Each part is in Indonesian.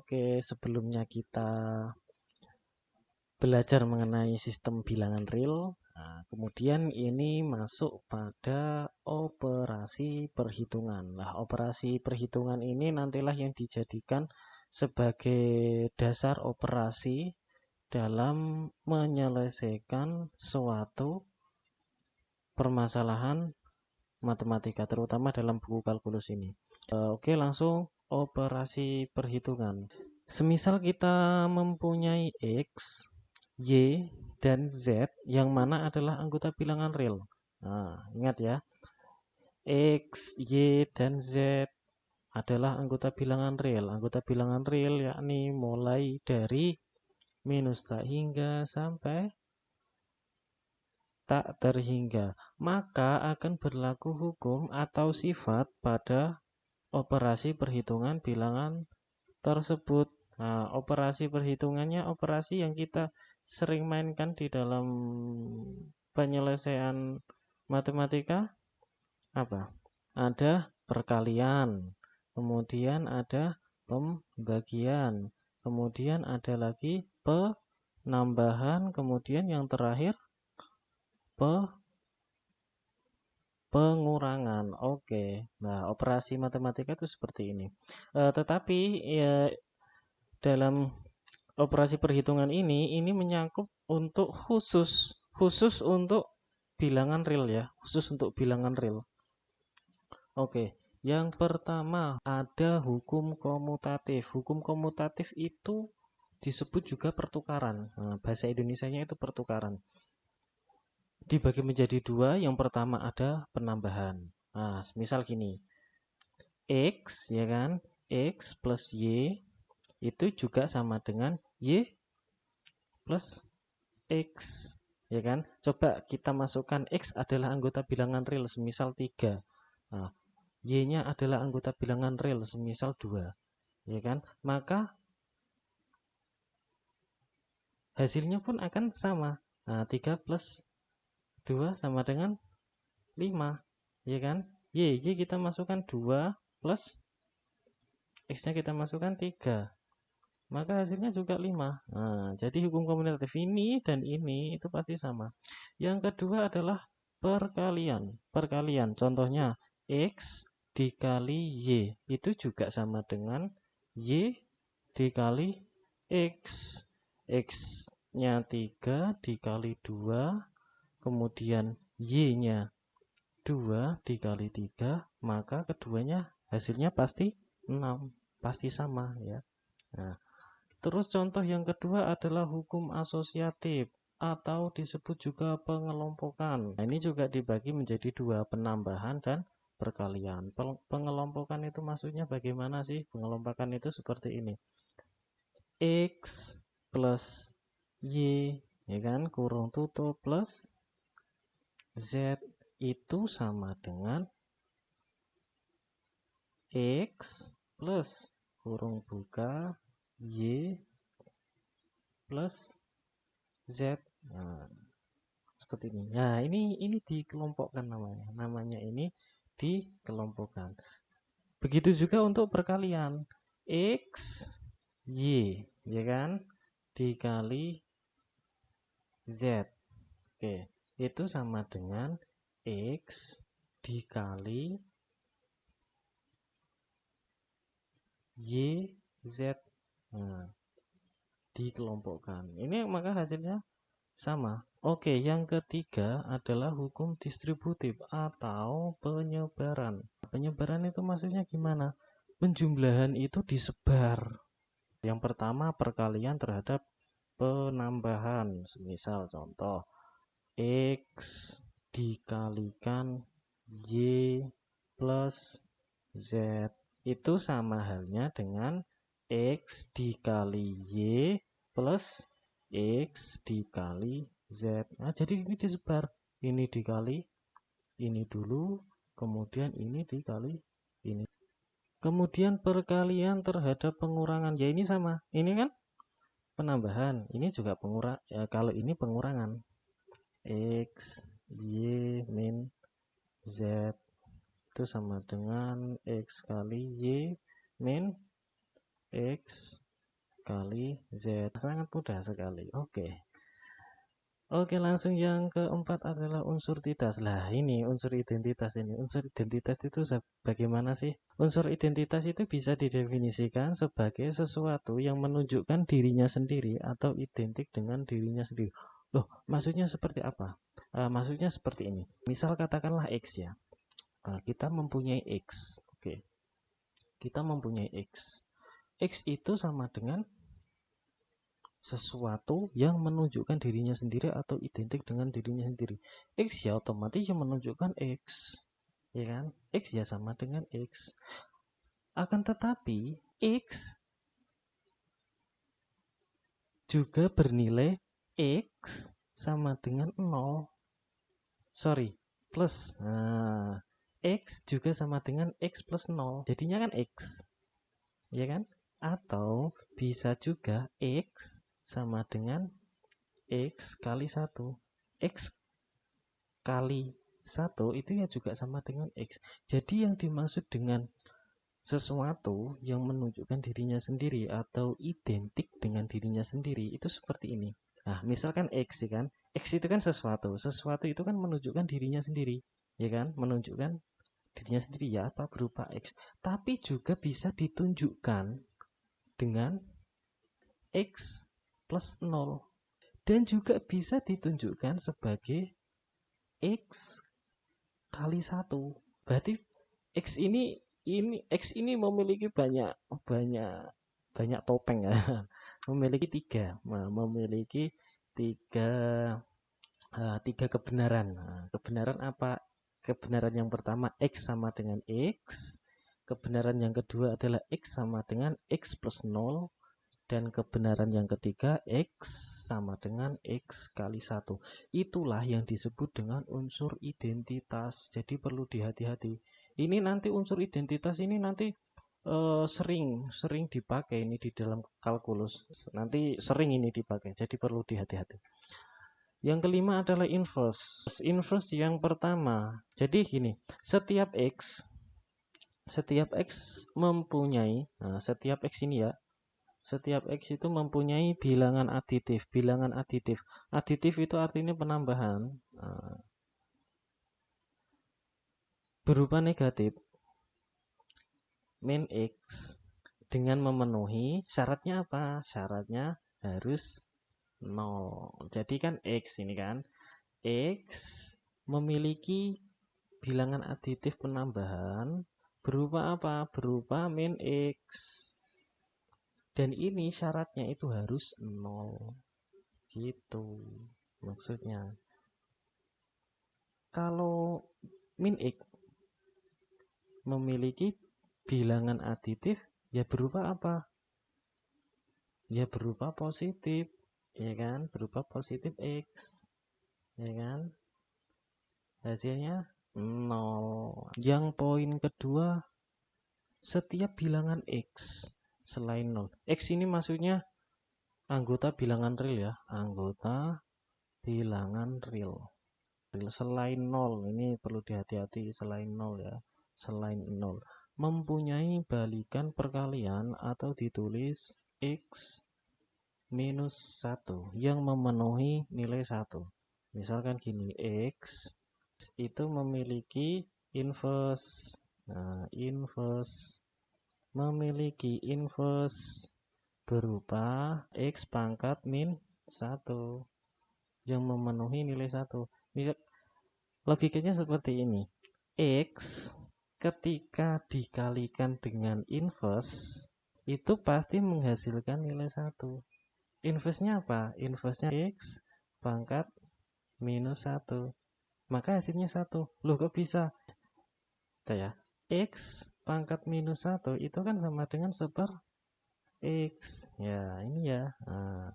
Oke, sebelumnya kita belajar mengenai sistem bilangan real. Nah, kemudian ini masuk pada operasi perhitungan. Nah, operasi perhitungan ini nantilah yang dijadikan sebagai dasar operasi dalam menyelesaikan suatu permasalahan matematika, terutama dalam buku kalkulus ini. Oke, langsung operasi perhitungan. Semisal kita mempunyai X, Y, dan Z yang mana adalah anggota bilangan real. Nah, ingat ya, X, Y, dan Z adalah anggota bilangan real. Anggota bilangan real yakni mulai dari minus tak hingga sampai tak terhingga. Maka akan berlaku hukum atau sifat pada operasi perhitungan bilangan tersebut. Nah, operasi perhitungannya operasi yang kita sering mainkan di dalam penyelesaian matematika apa? Ada perkalian, kemudian ada pembagian, kemudian ada lagi penambahan, kemudian yang terakhir pengurangan. Oke. Nah, operasi matematika itu seperti ini. Tetapi ya, dalam operasi perhitungan ini menyangkut untuk khusus untuk bilangan real ya, khusus untuk bilangan real. Oke, yang pertama ada hukum komutatif. Hukum komutatif itu disebut juga pertukaran. Nah, bahasa Indonesianya itu pertukaran. Dibagi menjadi dua, yang pertama ada penambahan. Nah, misal gini, X ya kan, X plus Y itu juga sama dengan Y plus X, ya kan? Coba kita masukkan X adalah anggota bilangan real semisal 3. Nah, Y-nya adalah anggota bilangan real semisal 2, ya kan? Maka hasilnya pun akan sama. Nah, 3 plus 2 sama dengan 5, ya kan? Y kita masukkan 2 plus X-nya kita masukkan 3. Maka hasilnya juga 5. Nah, jadi hukum komutatif ini dan ini itu pasti sama. Yang kedua adalah perkalian. Perkalian, contohnya X dikali Y itu juga sama dengan Y dikali X. X-nya 3 dikali 2, kemudian Y-nya 2 dikali 3, maka keduanya hasilnya pasti 6. Pasti sama ya. Nah, terus contoh yang kedua adalah hukum asosiatif atau disebut juga pengelompokan. Nah, ini juga dibagi menjadi dua, penambahan dan perkalian. Pengelompokan itu maksudnya bagaimana sih? Pengelompokan itu seperti ini. X plus Y, ya kan, kurung tutup plus Z itu sama dengan X plus kurung buka Y plus Z. Nah, seperti ini. Nah, ini dikelompokkan namanya. Namanya ini dikelompokkan. Begitu juga untuk perkalian. X Y, ya kan? Dikali Z. Oke, itu sama dengan X dikali Y Z. Nah, dikelompokkan. Ini maka hasilnya sama. Oke, yang ketiga adalah hukum distributif atau penyebaran. Penyebaran itu maksudnya gimana? Penjumlahan itu disebar. Yang pertama perkalian terhadap penambahan. Misal contoh X dikalikan Y plus Z itu sama halnya dengan X dikali Y plus X dikali Z. Nah, jadi ini disebar. Ini dikali ini dulu, kemudian ini dikali ini. Kemudian perkalian terhadap pengurangan. Ya ini sama. Ini kan penambahan. Ini juga pengurang. Ya, kalau ini pengurangan. X, Y, min Z itu sama dengan X kali Y min X kali Z. Sangat mudah sekali. Oke, langsung yang keempat adalah unsur identitas. Lah, ini unsur identitas ini. Unsur identitas itu bagaimana sih? Unsur identitas itu bisa didefinisikan sebagai sesuatu yang menunjukkan dirinya sendiri atau identik dengan dirinya sendiri. Loh, maksudnya seperti apa? Maksudnya seperti ini. Misal katakanlah X ya. Kita mempunyai X. Oke. Kita mempunyai X. X itu sama dengan sesuatu yang menunjukkan dirinya sendiri atau identik dengan dirinya sendiri. X ya otomatis yang menunjukkan X, ya kan? X ya sama dengan X. Akan tetapi X juga bernilai X sama dengan 0. Sorry, plus. Nah, X juga sama dengan X plus 0. Jadinya kan X, ya kan? Atau bisa juga X sama dengan X kali 1. X kali 1 itu ya juga sama dengan X. Jadi yang dimaksud dengan sesuatu yang menunjukkan dirinya sendiri atau identik dengan dirinya sendiri itu seperti ini. Nah, misalkan X ya kan. X itu kan sesuatu. Sesuatu itu kan menunjukkan dirinya sendiri, ya kan? Menunjukkan dirinya sendiri ya apa berupa X. Tapi juga bisa ditunjukkan dengan X plus 0. Dan juga bisa ditunjukkan sebagai X kali 1. Berarti X ini memiliki banyak banyak topeng ya. Memiliki memiliki tiga tiga kebenaran. Kebenaran apa? Kebenaran yang pertama X sama dengan X. Kebenaran yang kedua adalah X sama dengan X plus 0. Dan kebenaran yang ketiga X sama dengan X kali 1. Itulah yang disebut dengan unsur identitas. Jadi perlu dihati-hati. Ini nanti unsur identitas ini nanti sering dipakai ini di dalam kalkulus. Nanti sering ini dipakai. Jadi perlu dihati-hati. Yang kelima adalah inverse. Inverse yang pertama. Jadi gini, setiap X mempunyai, setiap X ini ya, setiap X itu mempunyai bilangan aditif. Bilangan aditif. Aditif itu artinya penambahan. Berupa negatif. Min X dengan memenuhi syaratnya apa? Syaratnya harus 0. Jadi kan X ini kan. X memiliki bilangan aditif penambahan berupa apa? Berupa min X. Dan ini syaratnya itu harus 0. Gitu maksudnya. Kalau min X memiliki bilangan aditif ya berupa apa? Ya berupa positif, ya kan? Berupa positif X, ya kan? Hasilnya 0. Yang poin kedua, setiap bilangan X selain 0. X ini maksudnya anggota bilangan real ya, anggota bilangan real. Selain 0, ini perlu dihati-hati, selain 0 ya, selain 0 mempunyai balikan perkalian atau ditulis X minus 1 yang memenuhi nilai 1. Misalkan gini, X itu memiliki inverse. Nah, inverse memiliki inverse berupa X pangkat min 1 yang memenuhi nilai 1. Logikanya seperti ini. X ketika dikalikan dengan inverse itu pasti menghasilkan nilai 1. Inverse-nya apa? Inverse-nya X pangkat minus 1. Maka hasilnya 1. Loh kok bisa? Kita ya. X pangkat minus 1 itu kan sama dengan seper X. Ya, ini ya. Nah,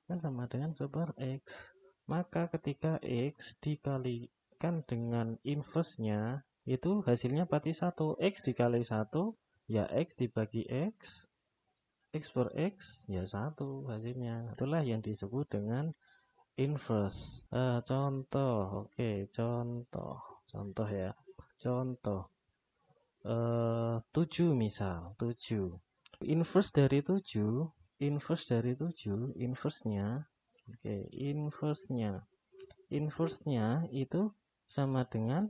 kan sama dengan seper X. Maka ketika X dikalikan dengan inverse-nya, itu hasilnya pasti 1. X dikali 1, ya X dibagi X. X per X, ya 1 hasilnya. Itulah yang disebut dengan inverse. Contoh, oke, contoh ya. Contoh. 7 misal, 7. Inverse dari 7 inverse dari 7, inverse-nya, oke, inverse-nya itu sama dengan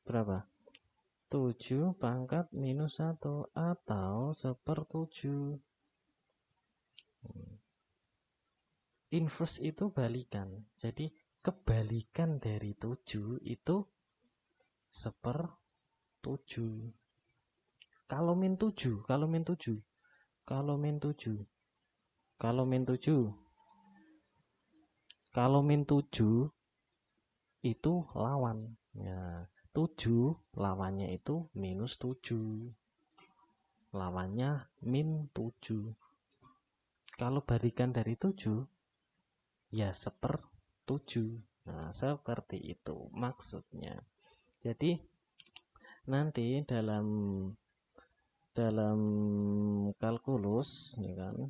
berapa? 7 pangkat minus 1 atau 1/7. Inverse itu balikan. Jadi kebalikan dari 7 itu 1/7. Kalau min 7, kalau min 7, kalau min 7, kalau min 7, kalau min 7 itu lawan. Ya, 7 lawannya itu minus 7. Lawannya min 7. Kalau balikan dari 7, ya 1/7. Nah, seperti itu maksudnya. Jadi nanti dalam kalkulus, ya kan,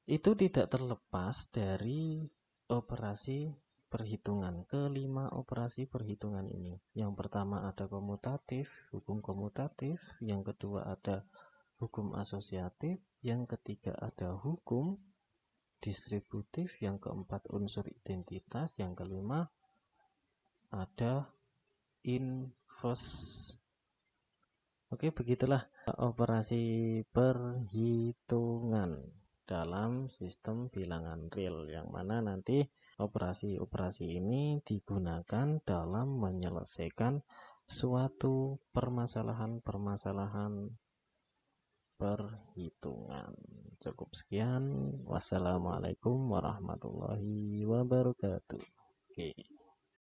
itu tidak terlepas dari operasi perhitungan. Kelima operasi perhitungan ini. Yang pertama ada komutatif, hukum komutatif. Yang kedua ada hukum asosiatif. Yang ketiga ada hukum distributif. Yang keempat unsur identitas. Yang kelima ada inverse. Oke, begitulah operasi perhitungan dalam sistem bilangan real, yang mana nanti operasi-operasi ini digunakan dalam menyelesaikan suatu permasalahan-permasalahan perhitungan. Cukup sekian. Wassalamualaikum warahmatullahi wabarakatuh. Oke.